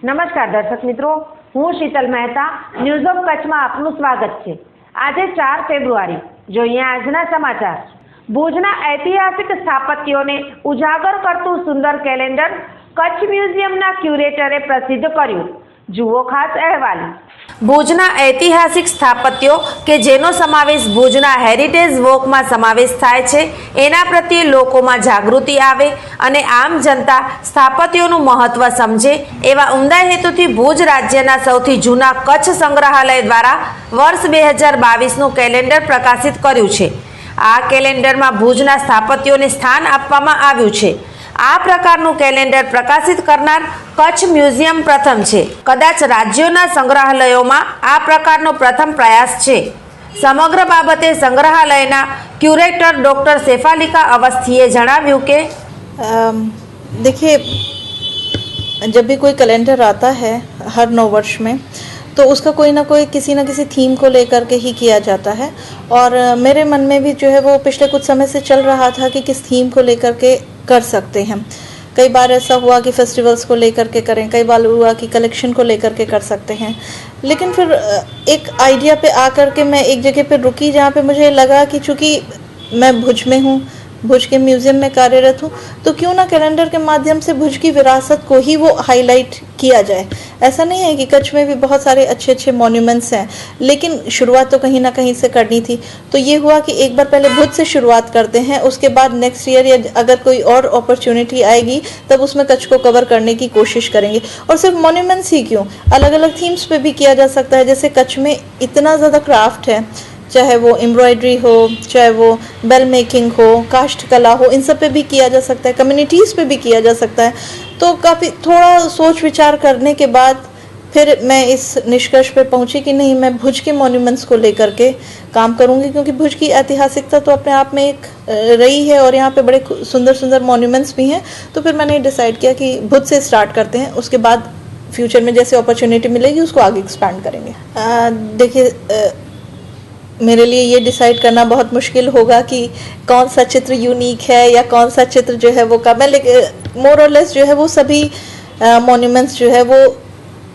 નમસ્કાર દર્શક મિત્રો, હું શીતલ મહેતા ન્યૂઝ ઓફ કચ્છમાં આપનું સ્વાગત છે। આજે 4 ફેબ્રુઆરી જોઈએ આજના સમાચાર। ભુજના ઐતિહાસિક સ્થાપત્યોને ઉજાગર કરતું સુંદર કેલેન્ડર કચ્છ મ્યુઝિયમના ક્યુરેટરે પ્રસિદ્ધ કર્યું। જુઓ ખાસ અહેવાલ। ભુજના ઐતિહાસિક સ્થાપત્યો કે જેનો સમાવેશ ભુજના હેરિટેજ વોકમાં સમાવેશ થાય છે એના પ્રત્યે લોકોમાં જાગૃતિ આવે અને આમ જનતા સ્થાપત્યોનું મહત્વ સમજે એવા ઉમદા હેતુથી ભુજ રાજ્યના સૌથી જૂના કચ્છ સંગ્રહાલય દ્વારા વર્ષ 2022નું કેલેન્ડર પ્રકાશિત કર્યું છે। આ કેલેન્ડરમાં ભુજના સ્થાપત્યોને સ્થાન આપવામાં આવ્યું છે। આ પ્રકારનું કેલેન્ડર પ્રકાશિત કરનાર કચ્છ મ્યુઝિયમ પ્રથમ છે। કદાચ રાજ્યોના સંગ્રહાલયોમાં આ પ્રકારનો પ્રથમ પ્રયાસ છે। સમગ્ર બાબતે સંગ્રહાલયના ક્યુરેટર ડૉક્ટર શેફાલિકા અवस्थीએ જણાવ્યું કે देखिए, जब भी कोई कैलेंडर आता है हर 9 वर्ष में, तो उसका कोई ना कोई किसी न किसी थीम को लेकर के ही किया जाता है। और मेरे मन में भी जो है वो पिछले कुछ समय से चल रहा था कि किस थीम को लेकर के कर सकते हैं। कई बार ऐसा हुआ कि फेस्टिवल्स को लेकर के करें, कई बार हुआ कि कलेक्शन को लेकर के कर सकते हैं। लेकिन फिर एक आइडिया पे आकर के मैं एक जगह पे रुकी जहाँ पे मुझे लगा कि चूँकि मैं भुज में हूँ, भुज के म्यूज़ियम में कार्यरत हूँ, तो क्यों ना कैलेंडर के माध्यम से भुज की विरासत को ही वो हाईलाइट किया जाए। ऐसा नहीं है कि कच्छ में भी बहुत सारे अच्छे अच्छे मॉन्यूमेंट्स हैं, लेकिन शुरुआत तो कहीं ना कहीं से करनी थी। तो ये हुआ कि एक बार पहले भुज से शुरुआत करते हैं, उसके बाद नेक्स्ट ईयर या अगर कोई और अपॉर्चुनिटी आएगी तब उसमें कच्छ को कवर करने की कोशिश करेंगे। और सिर्फ मॉन्यूमेंट्स ही क्यों, अलग अलग थीम्स पे भी किया जा सकता है। जैसे कच्छ में इतना ज़्यादा क्राफ्ट है, चाहे वो एम्ब्रॉयडरी हो, चाहे वो बेल मेकिंग हो, काष्ठ कला हो, इन सब पे भी किया जा सकता है, कम्युनिटीज़ पे भी किया जा सकता है। तो काफ़ी थोड़ा सोच विचार करने के बाद फिर मैं इस निष्कर्ष पे पहुंची कि नहीं, मैं भुज के मॉन्यूमेंट्स को लेकर के काम करूंगी, क्योंकि भुज की ऐतिहासिकता तो अपने आप में एक रही है और यहाँ पे बड़े सुंदर सुंदर मॉन्यूमेंट्स भी हैं। तो फिर मैंने डिसाइड किया कि भुज से स्टार्ट करते हैं, उसके बाद फ्यूचर में जैसे अपॉर्चुनिटी मिलेगी उसको आगे एक्सपैंड करेंगे। देखिए, मेरे लिए ये डिसाइड करना बहुत मुश्किल होगा कि कौन सा चित्र यूनिक है या कौन सा चित्र जो है वो कम है, लेकिन मोर और लेस जो है वो सभी मॉन्यूमेंट्स जो है वो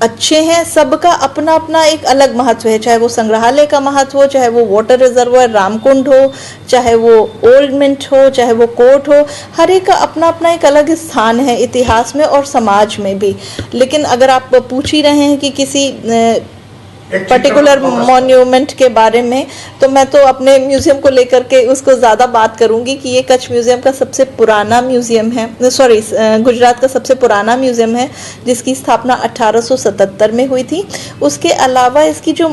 अच्छे हैं। सबका अपना अपना एक अलग महत्व है, चाहे वो संग्रहालय का महत्व हो, चाहे वो वाटर रिजर्वर रामकुंड हो, चाहे वो ओल्ड मिंट हो, चाहे वो कोर्ट हो, हर एक का अपना अपना एक अलग स्थान है इतिहास में और समाज में भी। लेकिन अगर आप पूछ ही रहे हैं कि किसी पर्टिकुलर मॉन्यूमेंट के बारे में, तो मैं तो अपने म्यूज़ियम को लेकर के उसको ज़्यादा बात करूंगी कि ये कच्छ म्यूज़ियम का सबसे पुराना म्यूज़ियम है, गुजरात का सबसे पुराना म्यूज़ियम है, जिसकी स्थापना 1877 में हुई थी। उसके अलावा इसकी जो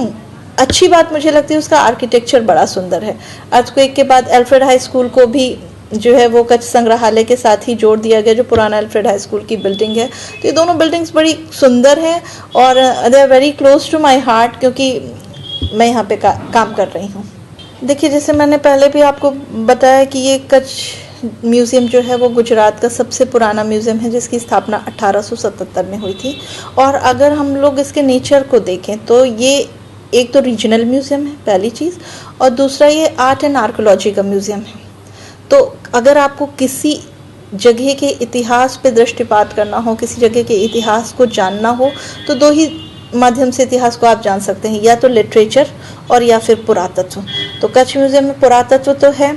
अच्छी बात मुझे लगती है उसका आर्किटेक्चर बड़ा सुंदर है। अर्थक्वेक के बाद एल्फ्रेड हाई स्कूल को भी जो है वो कच्छ संग्रहालय के साथ ही जोड़ दिया गया, जो पुराना एल्फ्रेड हाई स्कूल की बिल्डिंग है। तो ये दोनों बिल्डिंग्स बड़ी सुंदर हैं और they are very close to my heart, क्योंकि मैं यहाँ पे काम कर रही हूँ। देखिए, जैसे मैंने पहले भी आपको बताया कि ये कच्छ म्यूज़ियम जो है वो गुजरात का सबसे पुराना म्यूज़ियम है, जिसकी स्थापना 1877 में हुई थी। और अगर हम लोग इसके नेचर को देखें तो ये एक तो रीजनल म्यूज़ियम है पहली चीज़, और दूसरा ये आर्ट एंड आर्कोलॉजी का म्यूज़ियम है। तो अगर आपको किसी जगह के इतिहास पे दृष्टिपात करना हो, किसी जगह के इतिहास को जानना हो, तो 2 ही माध्यम से इतिहास को आप जान सकते हैं, या तो लिटरेचर और या फिर पुरातत्व। तो कच्छ म्यूज़ियम में पुरातत्व तो है,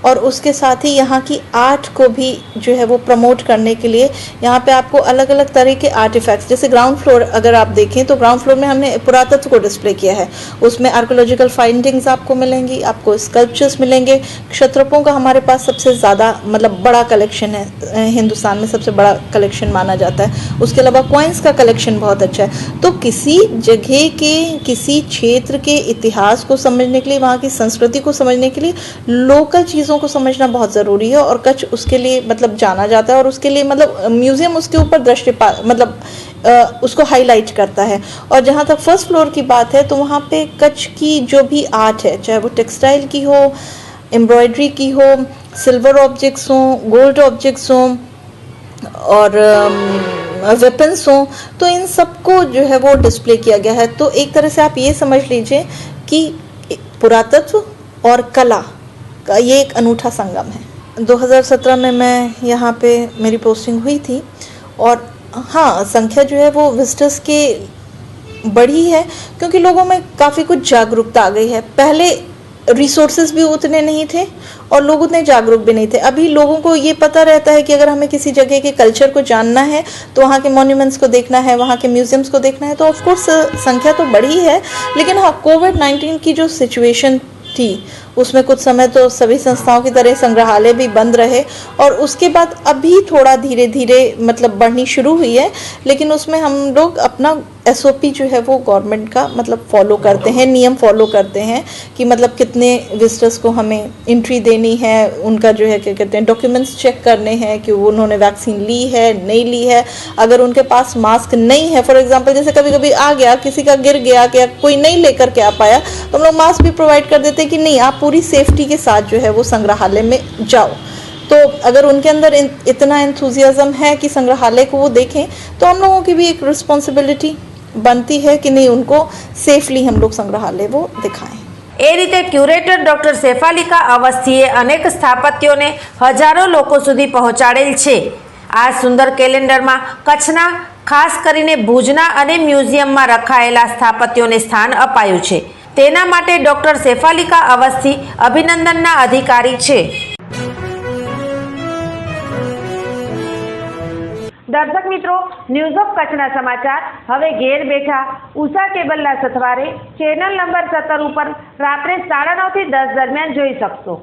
और उसके साथ ही यहाँ की आर्ट को भी जो है वो प्रमोट करने के लिए यहाँ पे आपको अलग अलग तरह के आर्टिफैक्ट्स, जैसे ग्राउंड फ्लोर अगर आप देखें तो ग्राउंड फ्लोर में हमने पुरातत्व को डिस्प्ले किया है। उसमें आर्कोलॉजिकल फाइंडिंग्स आपको मिलेंगी, आपको स्कल्पचर्स मिलेंगे। क्षत्रपों का हमारे पास सबसे ज़्यादा मतलब बड़ा कलेक्शन है, हिंदुस्तान में सबसे बड़ा कलेक्शन माना जाता है। उसके अलावा कॉइन्स का कलेक्शन बहुत अच्छा है। तो किसी जगह के किसी क्षेत्र के इतिहास को समझने के लिए, वहाँ की संस्कृति को समझने के लिए लोकल चीज़ों को समझना बहुत ज़रूरी है, और कच्छ उसके लिए मतलब जाना जाता है, और उसके लिए मतलब म्यूज़ियम उसके ऊपर दृष्टिपात मतलब उसको हाईलाइट करता है। और जहाँ तक फर्स्ट फ्लोर की बात है, तो वहाँ पे कच्छ की जो भी आर्ट है, चाहे वो टेक्सटाइल की हो, एम्ब्रॉयडरी की हो, सिल्वर ऑब्जेक्ट्स हों, गोल्ड ऑब्जेक्ट्स हों और वेपन्स हों, तो इन सबको जो है वो डिस्प्ले किया गया है। तो एक तरह से आप ये समझ लीजिए कि पुरातत्व और कला का ये एक अनूठा संगम है। 2017 में मैं यहाँ पे मेरी पोस्टिंग हुई थी, और हाँ, संख्या जो है वो विजिटर्स की बढ़ी है, क्योंकि लोगों में काफ़ी कुछ जागरूकता आ गई है। पहले रिसोर्सेज भी उतने नहीं थे और लोग उतने जागरूक भी नहीं थे। अभी लोगों को ये पता रहता है कि अगर हमें किसी जगह के कल्चर को जानना है तो वहाँ के मॉन्यूमेंट्स को देखना है, वहाँ के म्यूजियम्स को देखना है, तो ऑफ कोर्स संख्या तो बढ़ी है। लेकिन हाँ, कोविड-19 की जो सिचुएशन थी उसमें कुछ समय तो सभी संस्थाओं की तरह संग्रहालय भी बंद रहे और उसके बाद अभी थोड़ा धीरे धीरे मतलब बढ़नी शुरू हुई है। लेकिन उसमें हम लोग अपना एसओपी जो है वो गवर्नमेंट का मतलब फॉलो करते हैं, नियम फॉलो करते हैं कि मतलब कितने विजिटर्स को हमें एंट्री देनी है, उनका जो है क्या कहते हैं डॉक्यूमेंट्स चेक करने हैं कि वो उन्होंने वैक्सीन ली है नहीं ली है। अगर उनके पास मास्क नहीं है, फॉर एग्जांपल जैसे कभी कभी आ गया, किसी का गिर गया, क्या कोई नहीं लेकर के आ पाया, तो हम लोग मास्क भी प्रोवाइड कर देते हैं कि नहीं, आप पूरी सेफ्टी के साथ जो है वो संग्रहालय में जाओ। तो अगर उनके अंदर इतना एंथुजियाज्म है कि संग्रहालय को वो देखें, तो हम लोगों की भी एक रिस्पॉन्सिबिलिटी बनती है कि नहीं, उनको सेफली हम लोग संग्रहालय वो दिखाएं। એ રીતે ક્યુરેટર ડોક્ટર શેફાલિકા અવસ્થીએ અનેક સ્થાપત્યોને હજારો લોકો સુધી પહોંચાડેલ છે। આ સુંદર કેલેન્ડરમાં કચ્છના ખાસ કરીને ભુજના અને મ્યુઝિયમમાં રખાયેલા સ્થાપત્યોને સ્થાન અપાયું છે। તેના માટે ડોક્ટર શેફાલિકા અવસ્થી અભિનંદનના અધિકારી છે। દર્શક મિત્રો, ન્યૂઝ ઓફ કચ્છના સમાચાર હવે ઘેર બેઠા ઉષા કેબલના સથવારે ચેનલ નંબર 17 ઉપર રાત્રે 9:30 થી 10 દરમિયાન જોઈ શકશો।